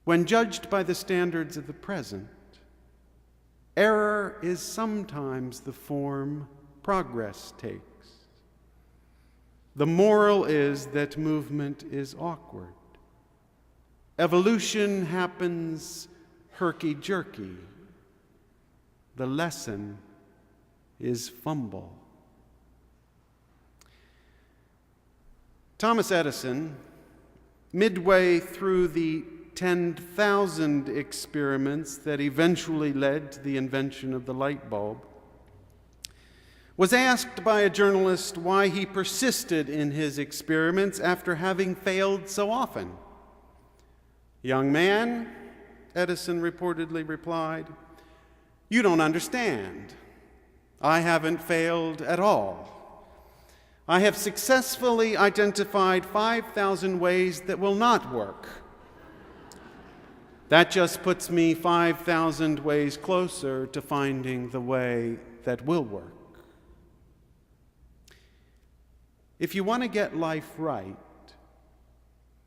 When judged by the standards of the present, error is sometimes the form progress takes. The moral is that movement is awkward. Evolution happens herky-jerky. The lesson is fumble. Thomas Edison, midway through the 10,000 experiments that eventually led to the invention of the light bulb, was asked by a journalist why he persisted in his experiments after having failed so often. "Young man," Edison reportedly replied, "you don't understand. I haven't failed at all. I have successfully identified 5,000 ways that will not work. That just puts me 5,000 ways closer to finding the way that will work." If you want to get life right,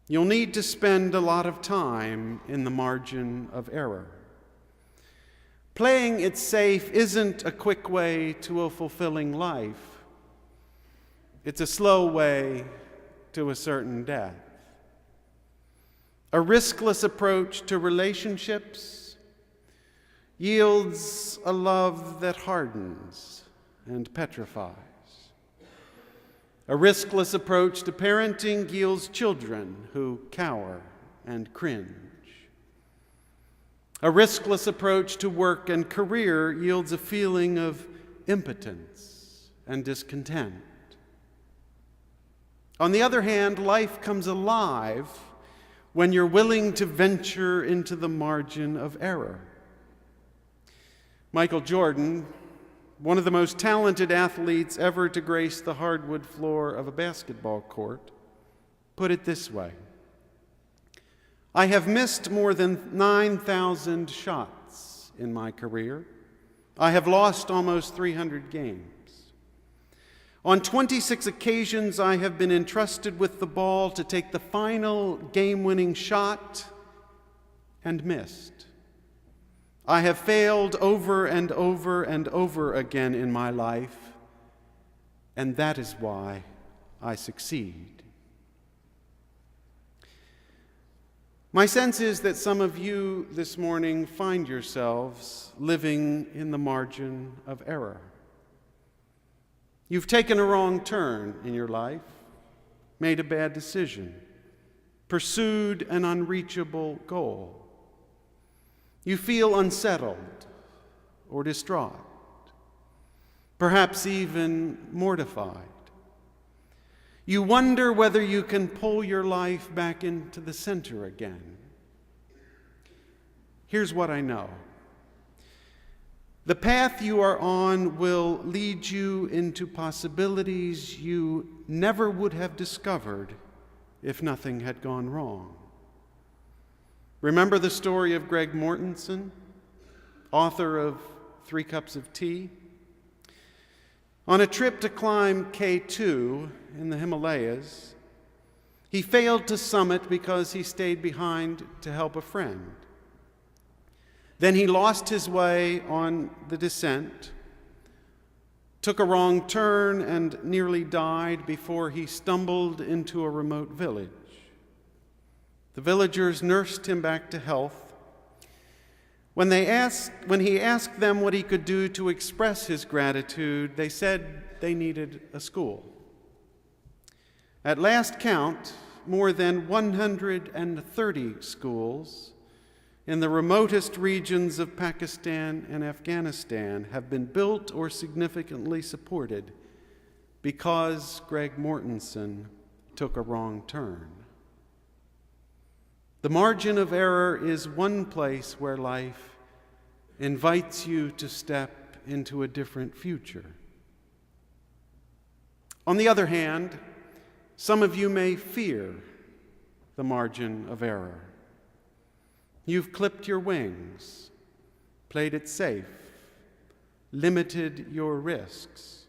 you'll need to spend a lot of time in the margin of error. Playing it safe isn't a quick way to a fulfilling life. It's a slow way to a certain death. A riskless approach to relationships yields a love that hardens and petrifies. A riskless approach to parenting yields children who cower and cringe. A riskless approach to work and career yields a feeling of impotence and discontent. On the other hand, life comes alive when you're willing to venture into the margin of error. Michael Jordan, one of the most talented athletes ever to grace the hardwood floor of a basketball court, put it this way: "I have missed more than 9,000 shots in my career. I have lost almost 300 games. On 26 occasions, I have been entrusted with the ball to take the final game-winning shot and missed. I have failed over and over and over again in my life, and that is why I succeed." My sense is that some of you this morning find yourselves living in the margin of error. You've taken a wrong turn in your life, made a bad decision, pursued an unreachable goal. You feel unsettled or distraught, perhaps even mortified. You wonder whether you can pull your life back into the center again. Here's what I know. The path you are on will lead you into possibilities you never would have discovered if nothing had gone wrong. Remember the story of Greg Mortensen, author of 3 Cups of Tea? On a trip to climb K2 in the Himalayas, he failed to summit because he stayed behind to help a friend. Then he lost his way on the descent, took a wrong turn, and nearly died before he stumbled into a remote village. The villagers nursed him back to health. When he asked them what he could do to express his gratitude, they said they needed a school. At last count, more than 130 schools in the remotest regions of Pakistan and Afghanistan have been built or significantly supported because Greg Mortensen took a wrong turn. The margin of error is one place where life invites you to step into a different future. On the other hand, some of you may fear the margin of error. You've clipped your wings, played it safe, limited your risks.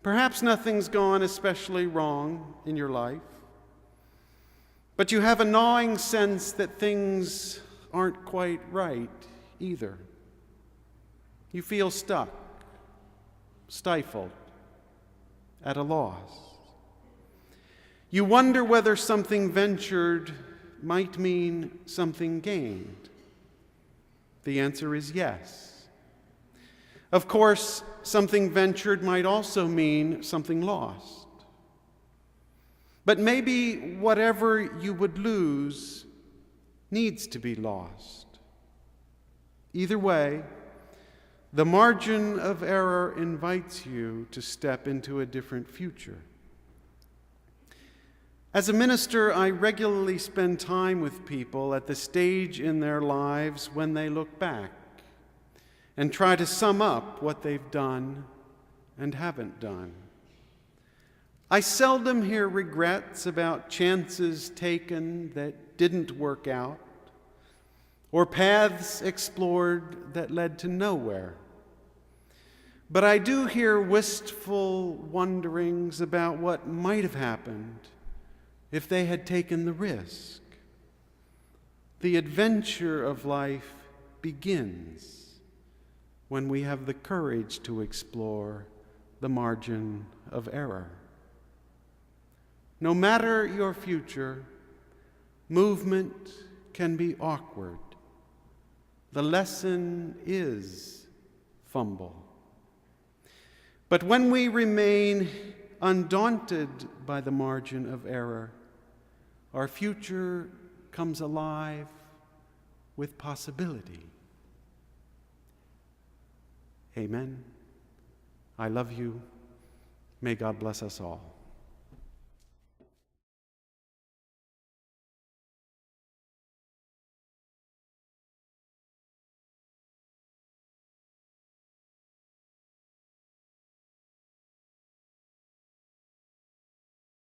Perhaps nothing's gone especially wrong in your life. But you have a gnawing sense that things aren't quite right either. You feel stuck, stifled, at a loss. You wonder whether something ventured might mean something gained. The answer is yes. Of course, something ventured might also mean something lost. But maybe whatever you would lose needs to be lost. Either way, the margin of error invites you to step into a different future. As a minister, I regularly spend time with people at the stage in their lives when they look back and try to sum up what they've done and haven't done. I seldom hear regrets about chances taken that didn't work out, or paths explored that led to nowhere. But I do hear wistful wonderings about what might have happened if they had taken the risk. The adventure of life begins when we have the courage to explore the margin of error. No matter your future, movement can be awkward. The lesson is fumble. But when we remain undaunted by the margin of error, our future comes alive with possibility. Amen. I love you. May God bless us all.